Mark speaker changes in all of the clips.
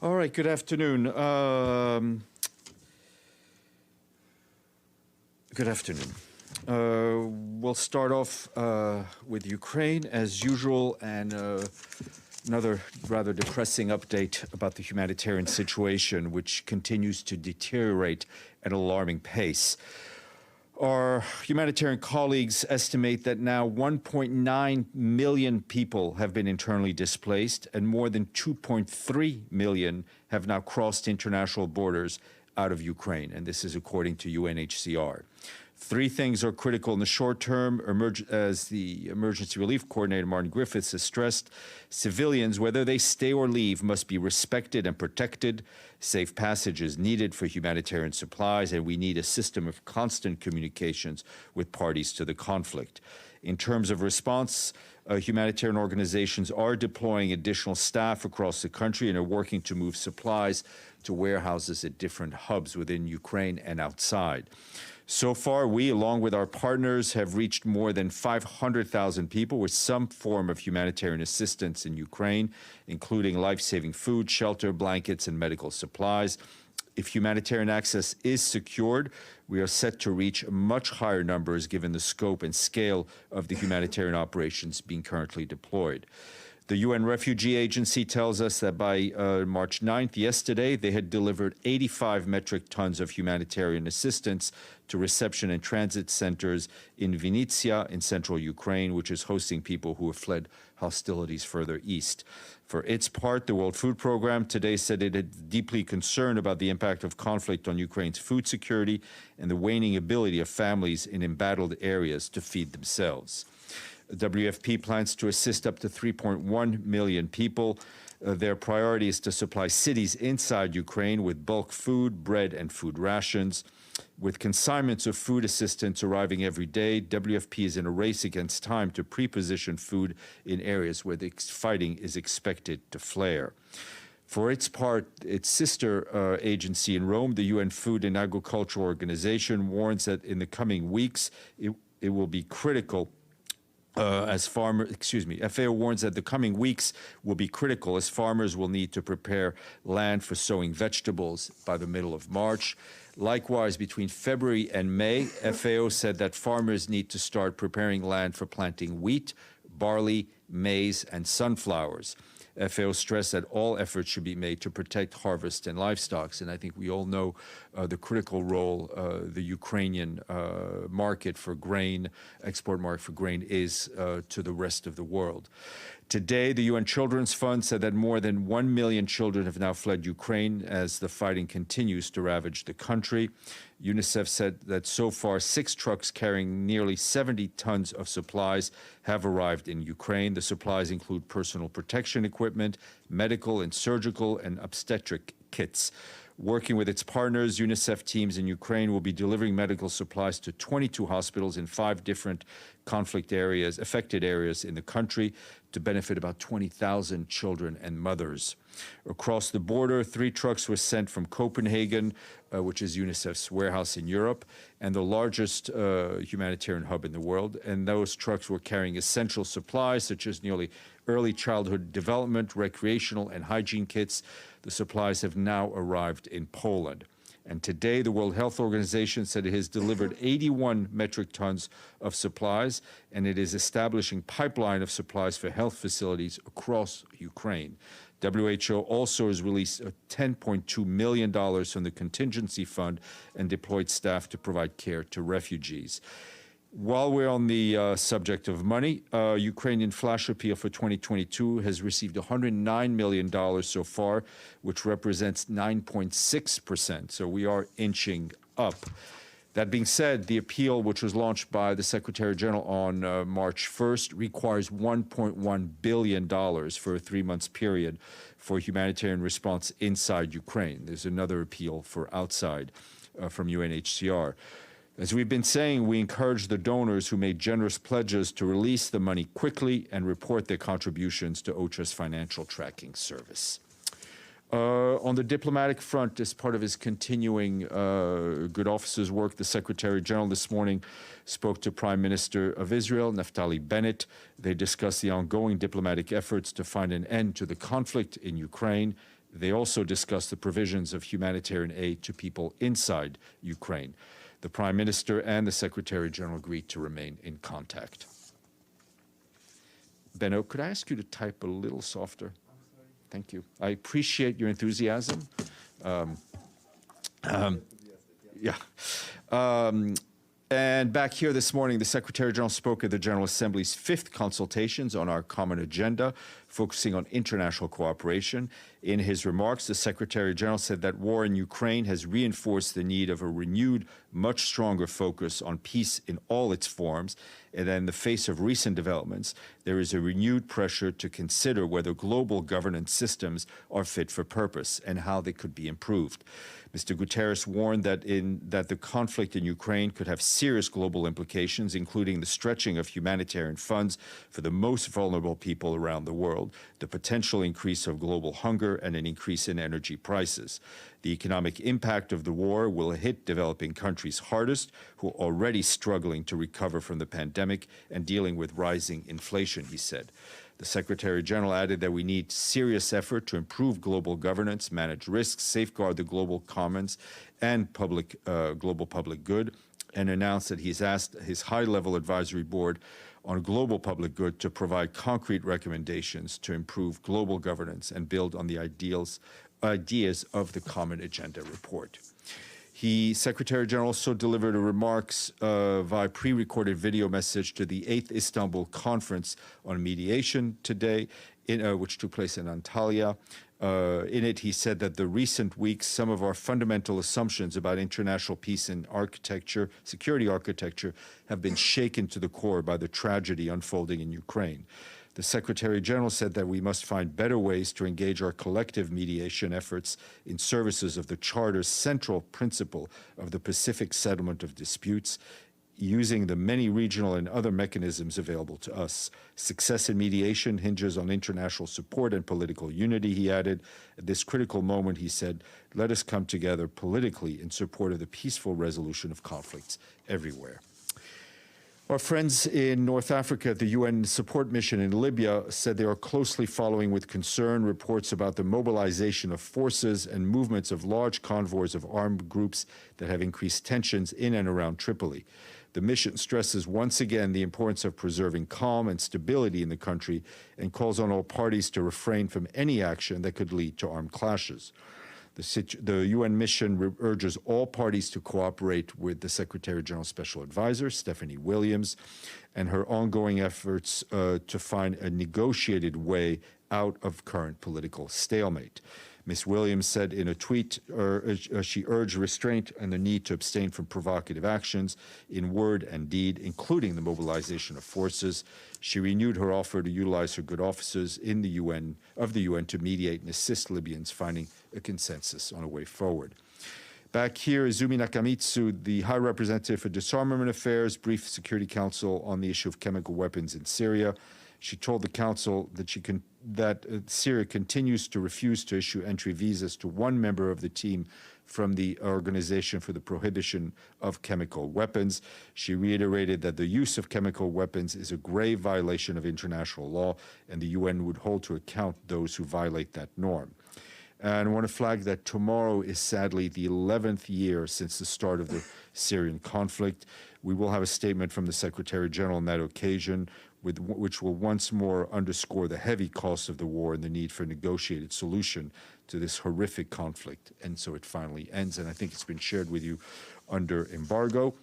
Speaker 1: All right, good afternoon. Good afternoon. We'll start off with Ukraine as usual, and another rather depressing update about the humanitarian situation, which continues to deteriorate at an alarming pace. Our humanitarian colleagues estimate that now 1.9 million people have been internally displaced, and more than 2.3 million have now crossed international borders out of Ukraine, and this is according to UNHCR. Three things are critical in the short term, as the Emergency Relief Coordinator, Martin Griffiths, has stressed. Civilians, whether they stay or leave, must be respected and protected. Safe passage is needed for humanitarian supplies, and we need a system of constant communications with parties to the conflict. In terms of response, humanitarian organizations are deploying additional staff across the country and are working to move supplies to warehouses at different hubs within Ukraine and outside. So far, we, along with our partners, have reached more than 500,000 people with some form of humanitarian assistance in Ukraine, including life-saving food, shelter, blankets, and medical supplies. If humanitarian access is secured, we are set to reach much higher numbers given the scope and scale of the humanitarian operations being currently deployed. The UN Refugee Agency tells us that by March 9th, yesterday, they had delivered 85 metric tons of humanitarian assistance to reception and transit centers in Vinnytsia in central Ukraine, which is hosting people who have fled hostilities further east. For its part, the World Food Programme today said it is deeply concerned about the impact of conflict on Ukraine's food security and the waning ability of families in embattled areas to feed themselves. WFP plans to assist up to 3.1 million people. Their priority is to supply cities inside Ukraine with bulk food, bread, and food rations. With consignments of food assistance arriving every day, WFP is in a race against time to pre-position food in areas where the fighting is expected to flare. For its part, its sister agency in Rome, the UN Food and Agriculture Organization, warns that in the coming weeks, it will be critical FAO warns that the coming weeks will be critical as farmers will need to prepare land for sowing vegetables by the middle of March. Likewise, between February and May, FAO said that farmers need to start preparing land for planting wheat, barley, maize, and sunflowers. FAO stressed that all efforts should be made to protect harvest and livestock. And I think we all know the critical role the Ukrainian market for grain, export market for grain is to the rest of the world. Today, the UN Children's Fund said that more than 1 million children have now fled Ukraine as the fighting continues to ravage the country. UNICEF said that so far 6 trucks carrying nearly 70 tons of supplies have arrived in Ukraine. The supplies include personal protection equipment, medical and surgical and obstetric kits. Working with its partners, UNICEF teams in Ukraine will be delivering medical supplies to 22 hospitals in 5 different conflict areas, affected areas in the country, to benefit about 20,000 children and mothers. Across the border, 3 trucks were sent from Copenhagen, which is UNICEF's warehouse in Europe, and the largest humanitarian hub in the world. And those trucks were carrying essential supplies, such as nearly early childhood development, recreational, and hygiene kits. The supplies have now arrived in Poland. And today, the World Health Organization said it has delivered 81 metric tons of supplies, and it is establishing pipeline of supplies for health facilities across Ukraine. WHO also has released $10.2 million from the contingency fund and deployed staff to provide care to refugees. While we're on the subject of money, Ukrainian flash appeal for 2022 has received $109 million so far, which represents 9.6%. So we are inching up. That being said, the appeal, which was launched by the Secretary General on March 1st, requires $1.1 billion for a 3-month period for humanitarian response inside Ukraine. There's another appeal for outside from UNHCR. As we've been saying, we encourage the donors who made generous pledges to release the money quickly and report their contributions to OCHA's financial tracking service. On the diplomatic front, as part of his continuing good officer's work, the Secretary General this morning spoke to Prime Minister of Israel, Naftali Bennett. They discussed the ongoing diplomatic efforts to find an end to the conflict in Ukraine. They also discussed the provisions of humanitarian aid to people inside Ukraine. The Prime Minister and the Secretary General agreed to remain in contact. Benno, could I ask you to type a little softer? Thank you. I appreciate your enthusiasm. And back here this morning, the Secretary General spoke at the General Assembly's 5th consultations on our common agenda, focusing on international cooperation. In his remarks, the Secretary General said that war in Ukraine has reinforced the need of a renewed, much stronger focus on peace in all its forms. And in the face of recent developments, there is a renewed pressure to consider whether global governance systems are fit for purpose and how they could be improved. Mr. Guterres warned that the conflict in Ukraine could have serious global implications, including the stretching of humanitarian funds for the most vulnerable people around the world, the potential increase of global hunger, and an increase in energy prices. The economic impact of the war will hit developing countries hardest, who are already struggling to recover from the pandemic and dealing with rising inflation, he said. The Secretary General added that we need serious effort to improve global governance, manage risks, safeguard the global commons and global public good, and announced that he's asked his high-level advisory board on global public good to provide concrete recommendations to improve global governance and build on the ideas of the Common Agenda report. Secretary General also delivered remarks via pre-recorded video message to the 8th Istanbul Conference on Mediation today, which took place in Antalya. In it, he said that the recent weeks, some of our fundamental assumptions about international peace and security architecture, have been shaken to the core by the tragedy unfolding in Ukraine. The Secretary General said that we must find better ways to engage our collective mediation efforts in services of the Charter's central principle of the Pacific settlement of disputes, using the many regional and other mechanisms available to us. Success in mediation hinges on international support and political unity, he added. At this critical moment, he said, let us come together politically in support of the peaceful resolution of conflicts everywhere. Our friends in North Africa at the UN support mission in Libya said they are closely following with concern reports about the mobilization of forces and movements of large convoys of armed groups that have increased tensions in and around Tripoli. The mission stresses once again the importance of preserving calm and stability in the country and calls on all parties to refrain from any action that could lead to armed clashes. The UN mission urges all parties to cooperate with the Secretary General's Special Advisor, Stephanie Williams, and her ongoing efforts to find a negotiated way out of current political stalemate. Ms. Williams said in a tweet she urged restraint and the need to abstain from provocative actions in word and deed, including the mobilization of forces. She renewed her offer to utilize her good offices in the UN to mediate and assist Libyans finding a consensus on a way forward. Back here, Izumi Nakamitsu, the High Representative for Disarmament Affairs, briefed the Security Council on the issue of chemical weapons in Syria. She told the Council that Syria continues to refuse to issue entry visas to one member of the team from the Organization for the Prohibition of Chemical Weapons. She reiterated that the use of chemical weapons is a grave violation of international law, and the UN would hold to account those who violate that norm. And I want to flag that tomorrow is sadly the 11th year since the start of the Syrian conflict. We will have a statement from the Secretary General on that occasion, which will once more underscore the heavy cost of the war and the need for a negotiated solution to this horrific conflict. And so it finally ends, and I think it's been shared with you under embargo.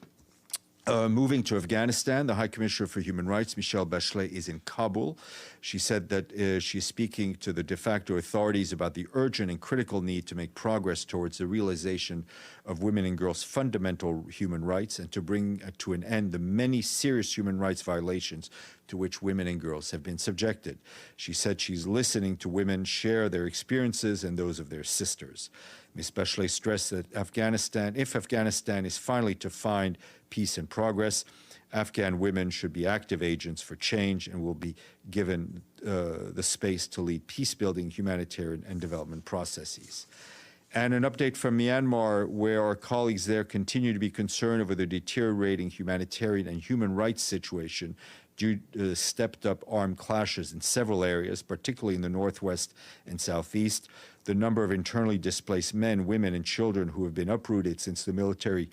Speaker 1: Moving to Afghanistan, the High Commissioner for Human Rights, Michelle Bachelet, is in Kabul. She said that she's speaking to the de facto authorities about the urgent and critical need to make progress towards the realization of women and girls' fundamental human rights and to bring to an end the many serious human rights violations to which women and girls have been subjected. She said she's listening to women share their experiences and those of their sisters. Ms. Bachelet stressed that if Afghanistan is finally to find peace and progress, Afghan women should be active agents for change and will be given the space to lead peace-building, humanitarian, and development processes. And an update from Myanmar, where our colleagues there continue to be concerned over the deteriorating humanitarian and human rights situation due to stepped-up armed clashes in several areas, particularly in the northwest and southeast. The number of internally displaced men, women, and children who have been uprooted since the military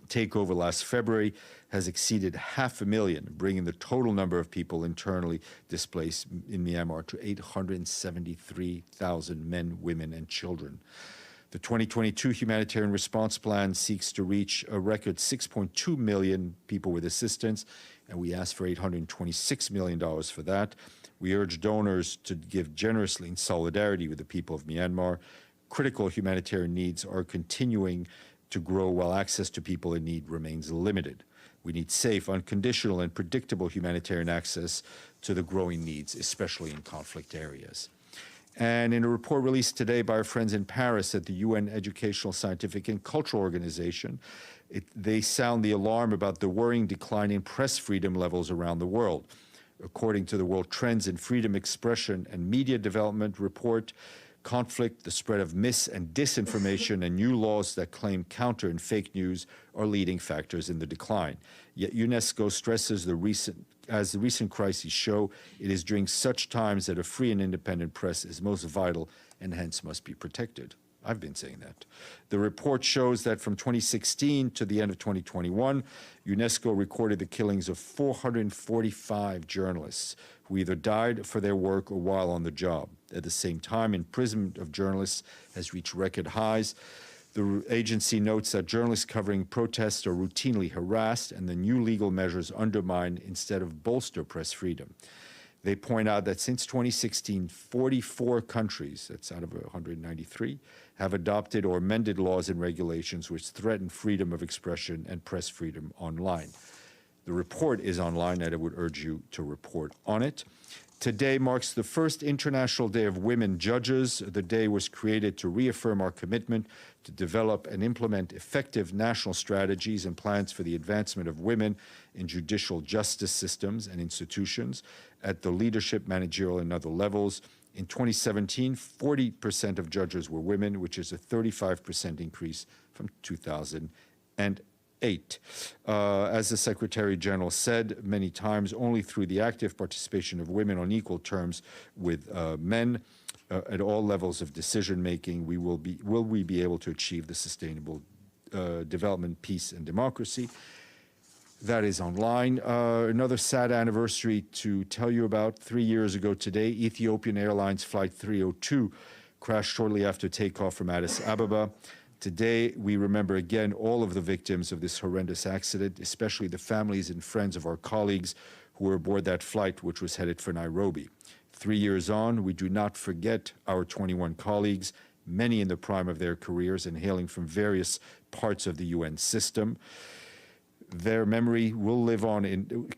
Speaker 1: takeover last February has exceeded 500,000, bringing the total number of people internally displaced in Myanmar to 873,000 men, women, and children. The 2022 Humanitarian Response Plan seeks to reach a record 6.2 million people with assistance, and we ask for $826 million for that. We urge donors to give generously in solidarity with the people of Myanmar. Critical humanitarian needs are continuing to grow while access to people in need remains limited. We need safe, unconditional, and predictable humanitarian access to the growing needs, especially in conflict areas. And in a report released today by our friends in Paris at the UN Educational, Scientific, and Cultural Organization, they sound the alarm about the worrying decline in press freedom levels around the world. According to the World Trends in Freedom, Expression, and Media Development report, conflict, the spread of mis- and disinformation, and new laws that claim counter and fake news are leading factors in the decline. Yet UNESCO stresses as the recent crises show, it is during such times that a free and independent press is most vital and hence must be protected. I've been saying that. The report shows that from 2016 to the end of 2021, UNESCO recorded the killings of 445 journalists who either died for their work or while on the job. At the same time, imprisonment of journalists has reached record highs. The agency notes that journalists covering protests are routinely harassed, and the new legal measures undermine instead of bolster press freedom. They point out that since 2016, 44 countries, that's out of 193, have adopted or amended laws and regulations which threaten freedom of expression and press freedom online. The report is online, and I would urge you to report on it. Today marks the first International Day of Women Judges. The day was created to reaffirm our commitment to develop and implement effective national strategies and plans for the advancement of women in judicial justice systems and institutions at the leadership, managerial, and other levels. In 2017, 40% of judges were women, which is a 35% increase from 2008. As the Secretary General said many times, only through the active participation of women on equal terms with men at all levels of decision making will we be able to achieve the sustainable development, peace, and democracy. That is online. Another sad anniversary to tell you about. 3 years ago today, Ethiopian Airlines Flight 302 crashed shortly after takeoff from Addis Ababa. Today, we remember again all of the victims of this horrendous accident, especially the families and friends of our colleagues who were aboard that flight, which was headed for Nairobi. 3 years on, we do not forget our 21 colleagues, many in the prime of their careers and hailing from various parts of the UN system. Their memory lives on in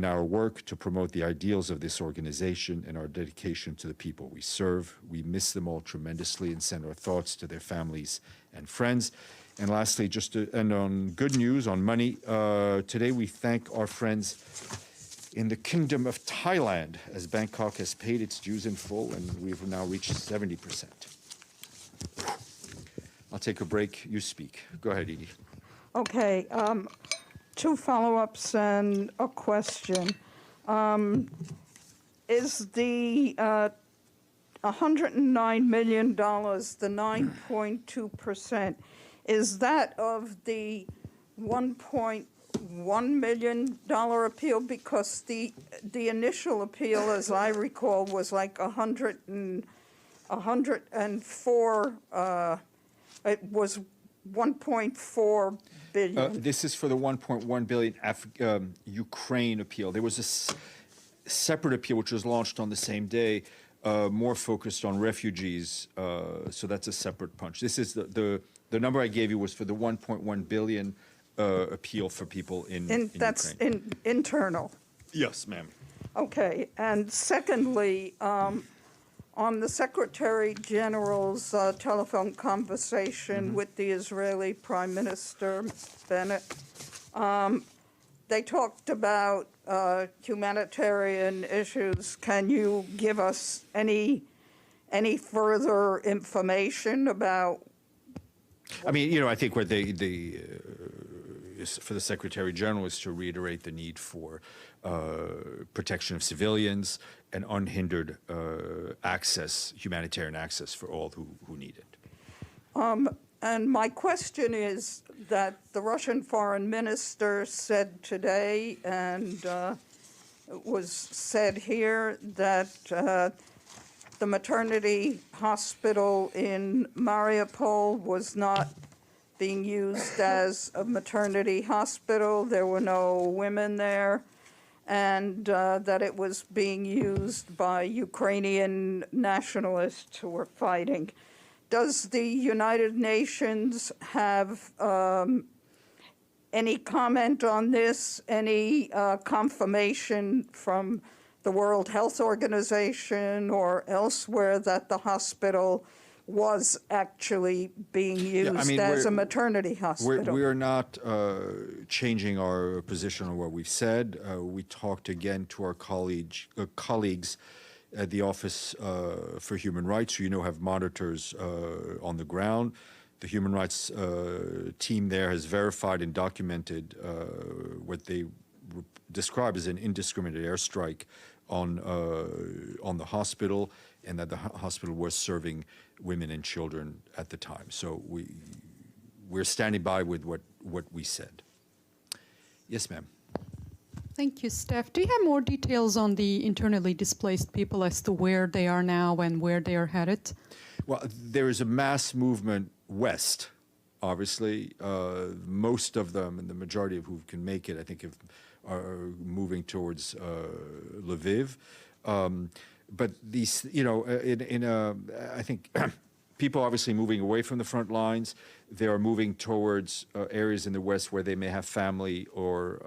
Speaker 1: our work to promote the ideals of this organization and our dedication to the people we serve. We miss them all tremendously and send our thoughts to their families and friends. And lastly, just to end on good news, on money, today we thank our friends in the Kingdom of Thailand as Bangkok has paid its dues in full and we've now reached 70%. I'll take a break. You speak. Go ahead, Edie.
Speaker 2: Okay, two follow-ups and a question. Is the $109 million, the 9.2%, is that of the $1.1 million appeal? Because the initial appeal, as I recall, was like 104, it was 1.4 billion.
Speaker 1: This is for the 1.1 billion Ukraine appeal. There was a separate appeal which was launched on the same day, more focused on refugees. So that's a separate punch. This is the number I gave you was for the 1.1 billion appeal for people in
Speaker 2: that's
Speaker 1: Ukraine.
Speaker 2: Internal.
Speaker 1: Yes, ma'am.
Speaker 2: Okay, and secondly, on the Secretary General's telephone conversation with the Israeli Prime Minister Bennett, they talked about humanitarian issues. Can you give us any further information about?
Speaker 1: I mean, I think what for the Secretary General is to reiterate the need for protection of civilians and unhindered access, humanitarian access for all who need it.
Speaker 2: And my question is that the Russian foreign minister said today, and it was said here, that the maternity hospital in Mariupol was not being used as a maternity hospital. There were no women there, and that it was being used by Ukrainian nationalists who were fighting. Does the United Nations have any comment on this, any confirmation from the World Health Organization or elsewhere that the hospital was actually being used as a maternity hospital?
Speaker 1: We are not changing our position on what we've said. We talked again to our colleagues at the Office for Human Rights, who have monitors on the ground. The Human Rights team there has verified and documented what they describe as an indiscriminate airstrike on the hospital, and that the hospital was serving women and children at the time. So we're standing by with what we said. Yes, ma'am.
Speaker 3: Thank you, Steph. Do you have more details on the internally displaced people as to where they are now and where they are headed?
Speaker 1: Well, there is a mass movement west, obviously. Most of them, and the majority of who can make it, I think, are moving towards Lviv. But these, I think people obviously moving away from the front lines. They are moving towards areas in the west where they may have family or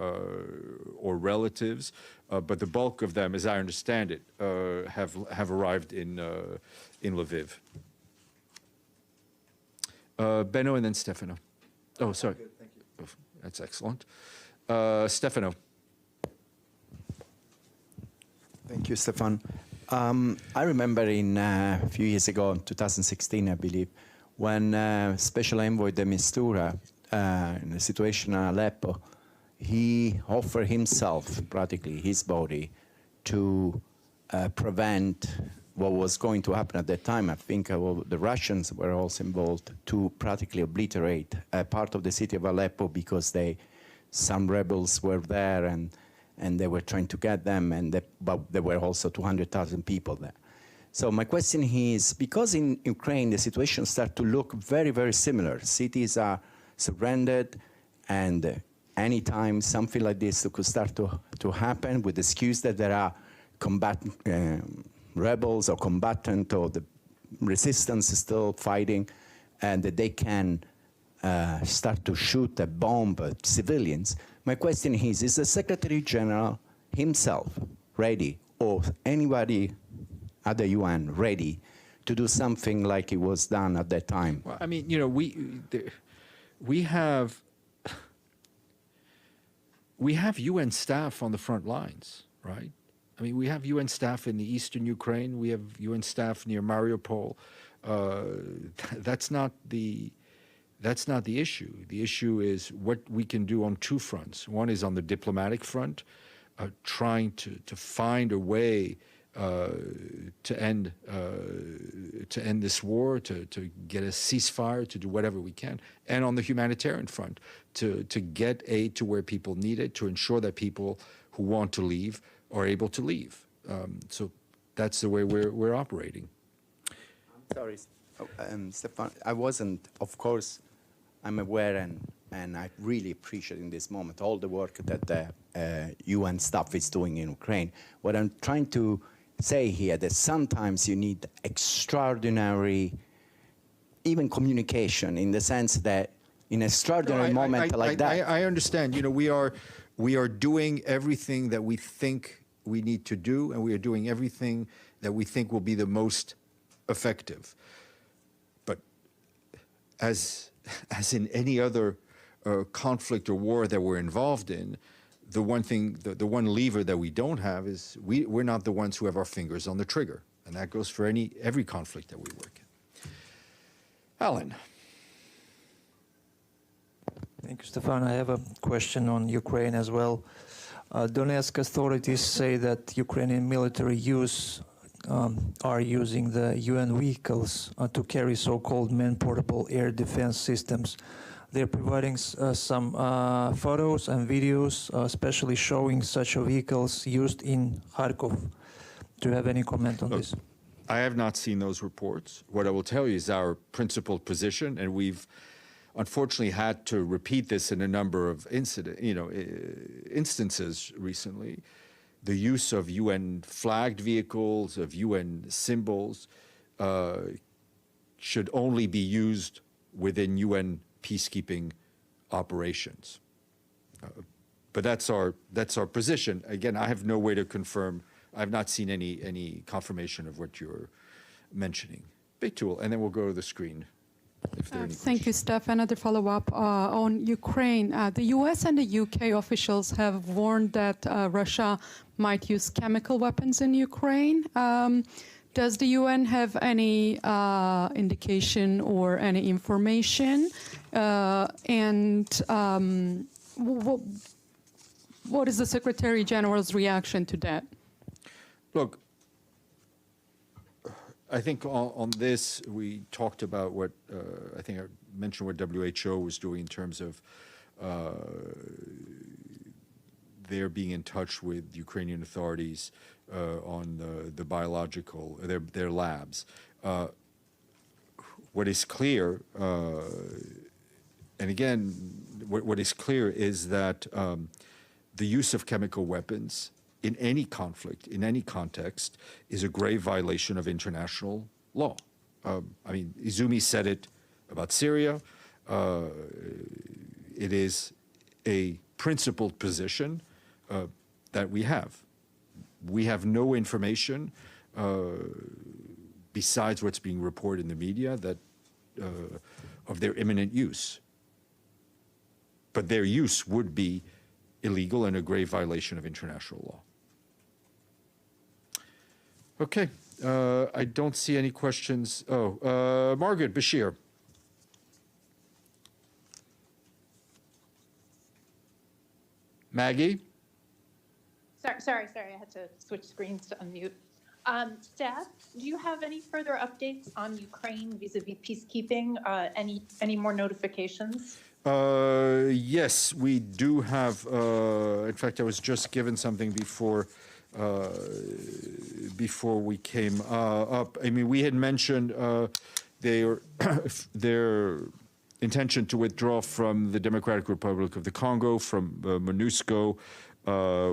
Speaker 1: relatives. But the bulk of them, as I understand it, have arrived in Lviv. Benno and then Stefano. Oh, sorry.
Speaker 4: Good, thank you.
Speaker 1: Oh, that's excellent. Stefano.
Speaker 4: Thank you, Stefan. I remember a few years ago, in 2016, I believe, when Special Envoy de Mistura, in the situation in Aleppo, he offered himself, practically his body, to prevent what was going to happen at that time. I think the Russians were also involved to practically obliterate part of the city of Aleppo because some rebels were there and they were trying to get them, but there were also 200,000 people there. So my question is, because in Ukraine the situation starts to look very, very similar, cities are surrendered, and anytime something like this could start to happen with the excuse that there are rebels or combatant or the resistance is still fighting, and that they can start to shoot a bomb at civilians. My question is the Secretary General himself ready, or anybody at the UN ready to do something like it was done at that time?
Speaker 1: Well, I mean, we have UN staff on the front lines, right? I mean, we have UN staff in the eastern Ukraine. We have UN staff near Mariupol. That's not the issue. The issue is what we can do on two fronts. One is on the diplomatic front, trying to find a way to end this war, to get a ceasefire, to do whatever we can, and on the humanitarian front, to get aid to where people need it, to ensure that people who want to leave are able to leave. So that's the way we're operating.
Speaker 4: I'm sorry, Stefan, I wasn't, of course, I'm aware and I really appreciate in this moment all the work that the UN staff is doing in Ukraine. What I'm trying to say here that sometimes you need extraordinary, even communication, in the sense that in an extraordinary moment like that.
Speaker 1: I understand. We are doing everything that we think we need to do, and we are doing everything that we think will be the most effective. But as in any other conflict or war that we're involved in, the one lever that we don't have is we're not the ones who have our fingers on the trigger, and that goes for every conflict that we work in. Alan.
Speaker 5: Thank you, Stefan. I have a question on Ukraine as well. Donetsk authorities say that Ukrainian military are using the UN vehicles to carry so-called man-portable air defense systems. They're providing some photos and videos, especially showing such vehicles used in Kharkov. Do you have any comment on this?
Speaker 1: I have not seen those reports. What I will tell you is our principled position, and we've unfortunately had to repeat this in a number of instances recently. The use of UN flagged vehicles, of UN symbols, should only be used within UN peacekeeping operations. But that's our position. Again, I have no way to confirm. I have not seen any confirmation of what you're mentioning. Big tool, and then we'll go to the screen. If there are any
Speaker 3: Thank you, Steph. Another follow-up on Ukraine. The U.S. and the U.K. officials have warned that Russia might use chemical weapons in Ukraine. Does the UN have any indication or any information? What is the Secretary General's reaction to that?
Speaker 1: Look, I think on this, we talked about what, I think I mentioned what WHO was doing in terms of their being in touch with Ukrainian authorities on the biological, their labs. What is clear, and again, what is clear is that the use of chemical weapons in any conflict, in any context, is a grave violation of international law. I mean, Izumi said it about Syria. It is a principled position that we have. We have no information besides what's being reported in the media that of their imminent use. But their use would be illegal and a grave violation of international law. Okay, I don't see any questions. Margaret Bashir. Maggie?
Speaker 6: Sorry, I had to switch screens to unmute. Steph, do you have any further updates on Ukraine vis-a-vis peacekeeping? Any more notifications?
Speaker 1: Yes, we do have. In fact, I was just given something before we came up. I mean, we had mentioned their intention to withdraw from the Democratic Republic of the Congo, from MONUSCO,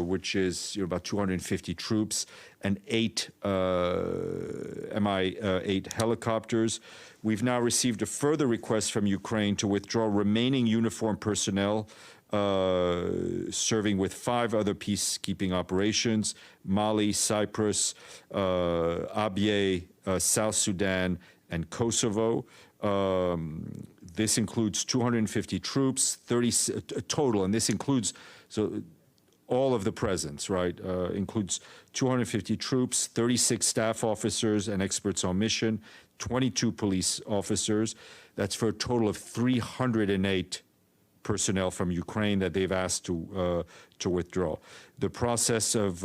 Speaker 1: which is about 250 troops and 8 Mi-8 helicopters. We've now received a further request from Ukraine to withdraw remaining uniformed personnel serving with 5 other peacekeeping operations: Mali, Cyprus, Abyei, South Sudan, and Kosovo. This includes 250 troops, 30 total, and this includes all of the presence, right? Includes 250 troops, 36 staff officers and experts on mission, 22 police officers. That's for a total of 308 personnel from Ukraine that they've asked to withdraw. The process of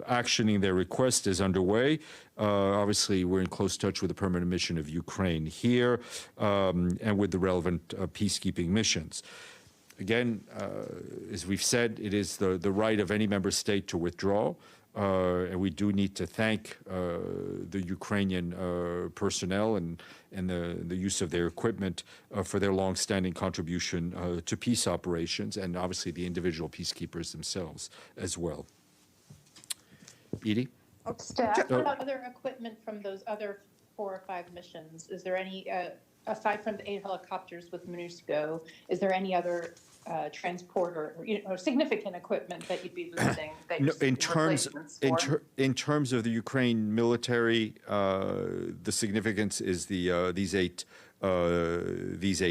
Speaker 1: actioning their request is underway. Obviously, we're in close touch with the permanent mission of Ukraine here and with the relevant peacekeeping missions. Again, as we've said, it is the right of any member state to withdraw. And we do need to thank the Ukrainian personnel and the use of their equipment for their longstanding contribution to peace operations, and obviously the individual peacekeepers themselves as well. Edie?
Speaker 6: Steph, what about other equipment from those other 4 or 5 missions? Is there any, aside from the 8 helicopters with MONUSCO, is there any other transport or significant equipment that you'd be losing? That
Speaker 1: No, in terms of the Ukraine military, the significance is these 8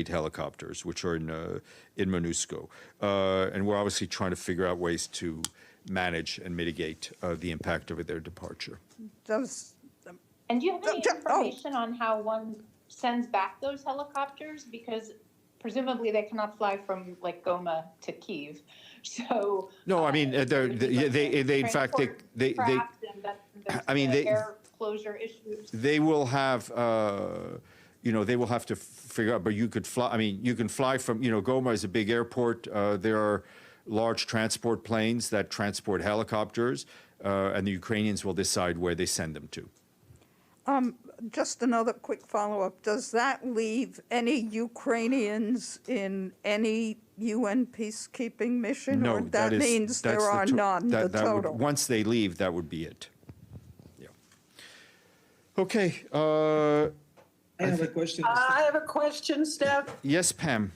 Speaker 1: helicopters, which are in MONUSCO, and we're obviously trying to figure out ways to manage and mitigate the impact of their departure.
Speaker 6: And do you have any information on how one sends back those helicopters? Because presumably they cannot fly from like Goma to Kyiv. So.
Speaker 1: No, I mean, they in fact, they
Speaker 6: Craft and that,
Speaker 1: I mean,
Speaker 6: there's
Speaker 1: they-
Speaker 6: air closure issues.
Speaker 1: they will have, they will have to figure out, but you could fly, I mean, you can fly from, Goma is a big airport. There are large transport planes that transport helicopters, and the Ukrainians will decide where they send them to.
Speaker 2: Just another quick follow-up. Does that leave any Ukrainians in any UN peacekeeping mission?
Speaker 1: No,
Speaker 2: Or that
Speaker 1: is-
Speaker 2: means there
Speaker 1: that's
Speaker 2: are none, the
Speaker 1: that would-
Speaker 2: total?
Speaker 1: Once they leave, that would be it. Yeah. Okay,
Speaker 7: I have a question.
Speaker 8: I have a question, Steph.
Speaker 1: yes, Pam.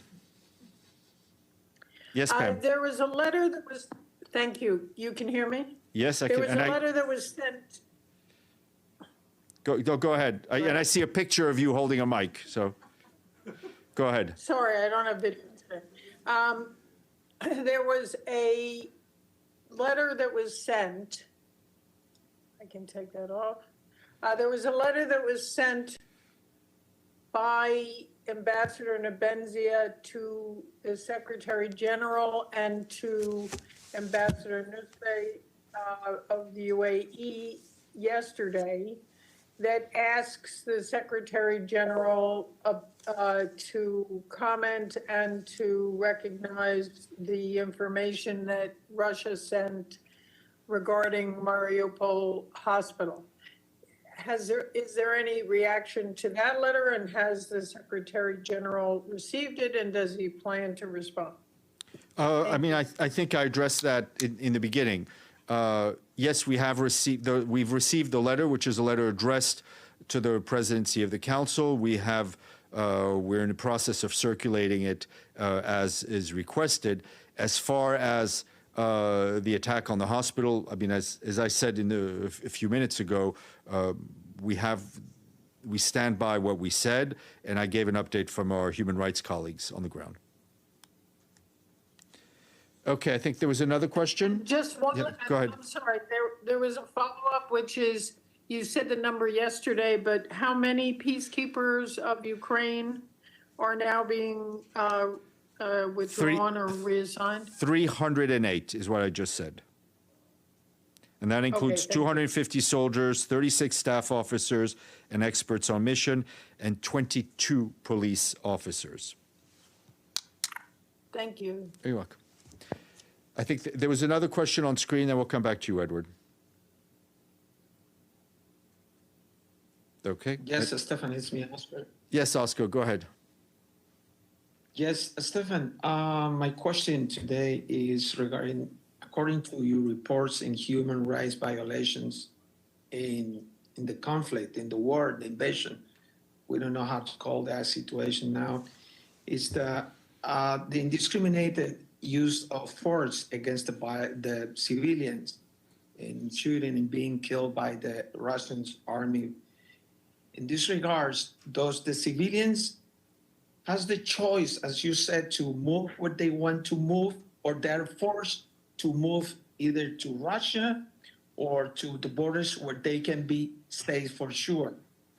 Speaker 1: Yes, Pam.
Speaker 8: There was a letter that was, thank you. You can hear me?
Speaker 1: Yes, I
Speaker 8: There
Speaker 1: can,
Speaker 8: was
Speaker 1: and
Speaker 8: a letter that was sent,
Speaker 1: go ahead. And I see a picture of you holding a mic, so go ahead.
Speaker 8: sorry, I don't have video today. There was a letter that was sent. I can take that off. There was a letter that was sent by Ambassador Nebenzia to the Secretary General and to Ambassador Nusre of the UAE yesterday that asks the Secretary General to comment and to recognize the information that Russia sent regarding Mariupol Hospital. Is there any reaction to that letter, and has the Secretary General received it, and does he plan to respond?
Speaker 1: I mean, I think I addressed that in the beginning. Yes, we've received the letter, which is a letter addressed to the presidency of the council. We're in the process of circulating it as is requested. As far as the attack on the hospital, I mean, as I said a few minutes ago, we stand by what we said, and I gave an update from our human rights colleagues on the ground. Okay, I think there was another question.
Speaker 8: Just one,
Speaker 1: Yeah, go ahead.
Speaker 8: I'm sorry, there was a follow-up, which is, you said the number yesterday, but how many peacekeepers of Ukraine are now being withdrawn or reassigned?
Speaker 1: 308 is what I just said. And that includes
Speaker 8: thank you.
Speaker 1: 250 soldiers, 36 staff officers and experts on mission, and 22 police officers.
Speaker 8: Thank you.
Speaker 1: You're welcome. I think there was another question on screen, then we'll come back to you, Edward. Okay?
Speaker 7: Yes, Stefan, it's me, Oscar.
Speaker 1: Yes, Oscar, go ahead.
Speaker 7: Yes, Stefan, my question today is regarding, according to your reports in human rights violations in the conflict, in the war, the invasion, we don't know how to call that situation now, is the indiscriminated use of force against the civilians in shooting and being killed by the Russian army. In this regards, does the civilians has the choice, as you said, to move what they want to move, or they're forced to move either to Russia or to the borders where they can be safe for sure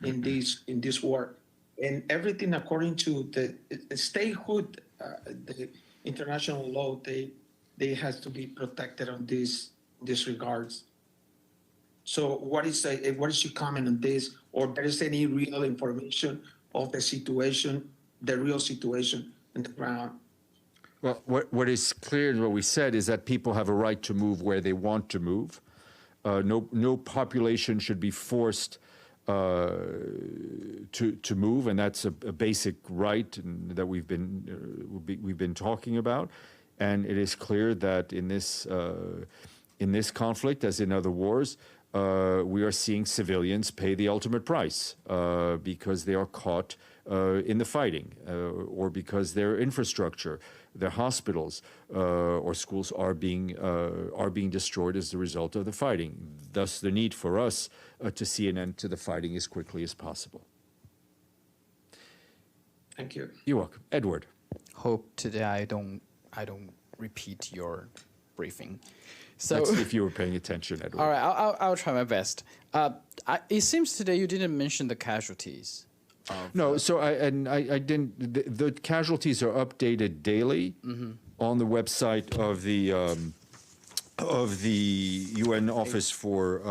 Speaker 7: in this war? And everything according to the statehood, the international law, they has to be protected on this regards. So what is your comment on this, or there is any real information of the situation, the real situation on the ground?
Speaker 1: Well, what is clear and what we said is that people have a right to move where they want to move. No population should be forced to move, and that's a basic right that we've been talking about. And it is clear that in this conflict, as in other wars, we are seeing civilians pay the ultimate price because they are caught in the fighting, or because their infrastructure, their hospitals or schools are being destroyed as the result of the fighting. Thus, the need for us to see an end to the fighting as quickly as possible.
Speaker 7: Thank you.
Speaker 1: You're welcome, Edward.
Speaker 9: Hope today I don't repeat your briefing. So
Speaker 1: Let's see if you were paying attention, Edward.
Speaker 9: all right, I'll try my best. It seems today you didn't mention the casualties
Speaker 1: No, so I didn't. The casualties are updated daily on the website of the UN Office for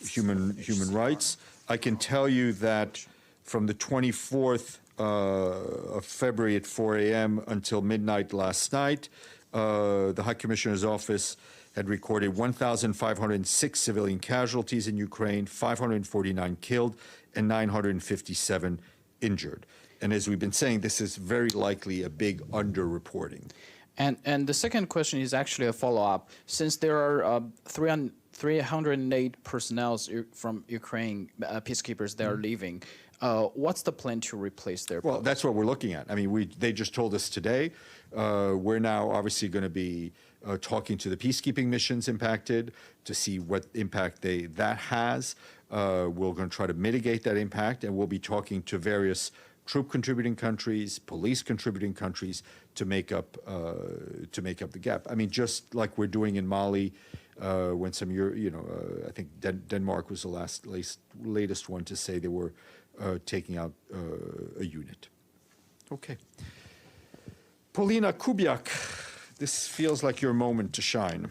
Speaker 1: Human Rights. I can tell you that from the 24th of February at 4 a.m. until midnight last night, the High Commissioner's Office had recorded 1,506 civilian casualties in Ukraine, 549 killed, and 957 injured. And as we've been saying, this is very likely a big underreporting.
Speaker 9: And the second question is actually a follow-up. Since there are 308 personnel from Ukraine, peacekeepers that are leaving, what's the plan to replace their
Speaker 1: Well,
Speaker 9: posts?
Speaker 1: that's what we're looking at. I mean, they just told us today. We're now obviously going to be talking to the peacekeeping missions impacted to see what impact that has. We're going to try to mitigate that impact, and we'll be talking to various troop contributing countries, police contributing countries to make up the gap. I mean, just like we're doing in Mali, when I think Denmark was the latest one to say they were taking out a unit. Okay. Polina Kubiak, this feels like your moment to shine.